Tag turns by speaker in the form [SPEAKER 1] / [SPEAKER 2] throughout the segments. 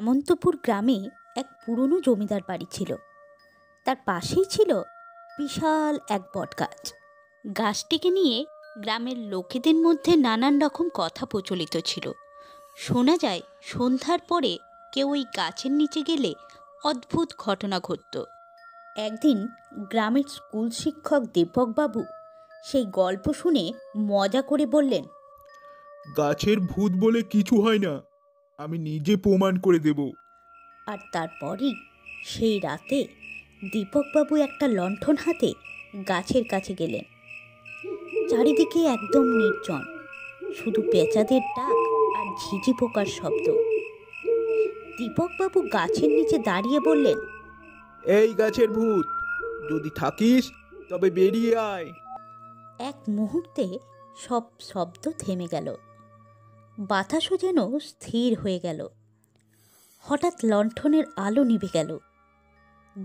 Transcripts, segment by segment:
[SPEAKER 1] সামন্তপুর গ্রামে এক পুরনো জমিদার বাড়ি ছিল। তার পাশেই ছিল বিশাল এক বটগাছ। গাছটিকে নিয়ে গ্রামের লোকেদের মধ্যে নানান রকম কথা প্রচলিত ছিল। শোনা যায় সন্ধ্যার পরে কেউ ওই গাছের নিচে গেলে অদ্ভুত ঘটনা ঘটত। একদিন গ্রামের স্কুল শিক্ষক দীপকবাবু সেই গল্প শুনে মজা করে বললেন,
[SPEAKER 2] গাছের ভূত বলে কিছু হয় না, আমি নিজে প্রমাণ করে দেব।
[SPEAKER 1] আর তারপরই সেই রাতে দীপকবাবু একটা লণ্ঠন হাতে গাছের কাছে গেলেন। চারিদিকে একদম নির্জন, শুধু পেঁচাদের ডাক আর ঝিঝি পোকার শব্দ। দীপকবাবু গাছের নিচে দাঁড়িয়ে বললেন,
[SPEAKER 2] এই গাছের ভূত, যদি থাকিস তবে বেরিয়ে আয়।
[SPEAKER 1] এক মুহূর্তে সব শব্দ থেমে গেল, বাতাসও যেন স্থির হয়ে গেল। হঠাৎ লণ্ঠনের আলো নিভে গেল।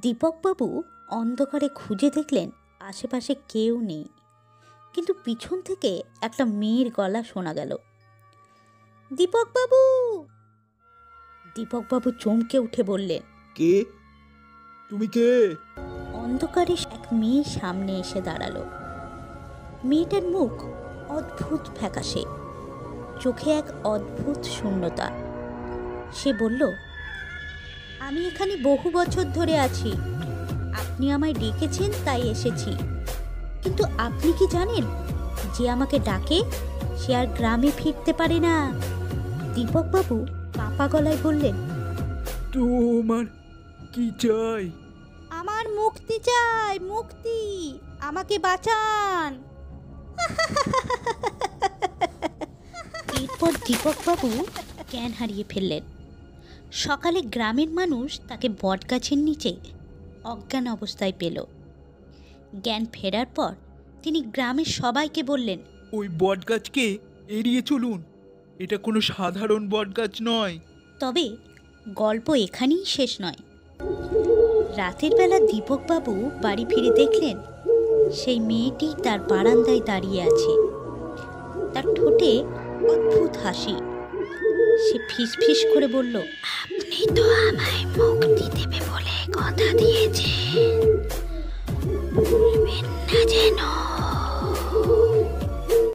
[SPEAKER 1] দীপকবাবু অন্ধকারে খুঁজে দেখলেন আশেপাশে কেউ নেই, কিন্তু পিছন থেকে একটা মেয়ের গলা শোনা গেল, দীপকবাবু। দীপকবাবু চমকে উঠে বললেন,
[SPEAKER 2] কে? তুমি কে?
[SPEAKER 1] অন্ধকারে এক মেয়ে সামনে এসে দাঁড়ালো। মেয়েটার মুখ অদ্ভুত ফ্যাকাশে, চোখে এক অদ্ভুত শূন্যতা। সে বলল, আমি এখানে বহু বছর ধরে আছি, আপনি আমায় ডেকেছেন তাই এসেছি। কিন্তু আপনি কি জানেন, যে আমাকে ডাকে সে আর গ্রামে ফিরতে পারে না? দীপকবাবু কাঁপা গলায় বললেন,
[SPEAKER 2] তোমার কি চাই?
[SPEAKER 1] আমার মুক্তি চাই, মুক্তি, আমাকে বাঁচান। এরপর দীপকবাবু জ্ঞান হারিয়ে ফেললেন। সকালে গ্রামের মানুষ তাকে বটগাছের নিচে অজ্ঞান অবস্থায় পেল। জ্ঞান ফেরার পর তিনি গ্রামের সবাইকে বললেন,
[SPEAKER 2] ওই বটগাছকে এড়িয়ে চলুন, এটা কোনো সাধারণ বটগাছ নয়।
[SPEAKER 1] তবে গল্প এখানেই শেষ নয়। রাতের বেলা দীপকবাবু বাড়ি ফিরে দেখলেন সেই মেয়েটি তার বারান্দায় দাঁড়িয়ে আছে। তার ঠোঁটে অদ্ভুত হাসি। সে ফিসফিস করে বলল, আপনি তো আমায় মুক্তি দেবে বলে কথা দিয়েছেন, ভুলবেন না যেন।